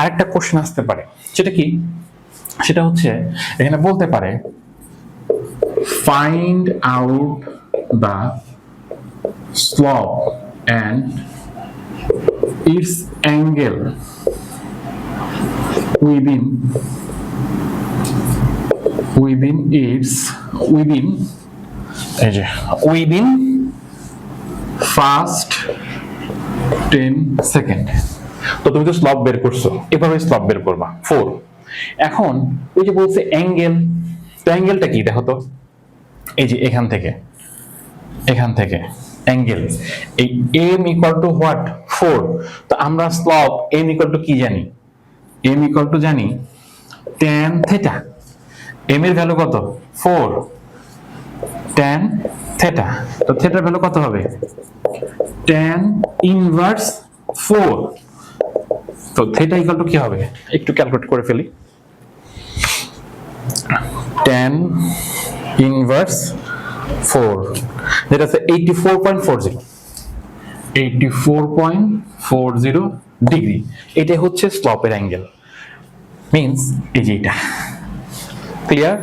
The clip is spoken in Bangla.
আরেকটা কোশ্চেন আসতে পারে, সেটা কি, সেটা হচ্ছে এখানে বলতে পারে find out the slope and its angle within এই যে within first 10 সেকেন্ড। তো তুমি তো স্লপ বের করছো, এভাবে স্লপ বের করবা 4। এখন ওই যে বলছে অ্যাঙ্গেল, তো অ্যাঙ্গেলটা কি দেখো তো, এই যে এখান থেকে অ্যাঙ্গেল, এই m ইকুয়াল টু হোয়াট 4। তো আমরা স্লপ m ইকুয়াল টু কি জানি, m ইকুয়াল টু জানি tan থিটা। m এর ভ্যালু কত 4, tan থিটা। তো থিটার ভ্যালু কত হবে tan ইনভার্স 4। তো থিটা ইকুয়াল টু কি হবে, একটু ক্যালকুলেট করে ফেলি। tan ইনভার্স 4 যেটা আছে 84.40 ডিগ্রি। এটা হচ্ছে স্লপের অ্যাঙ্গেল, মিন্স এই যে এটা। ক্লিয়ার?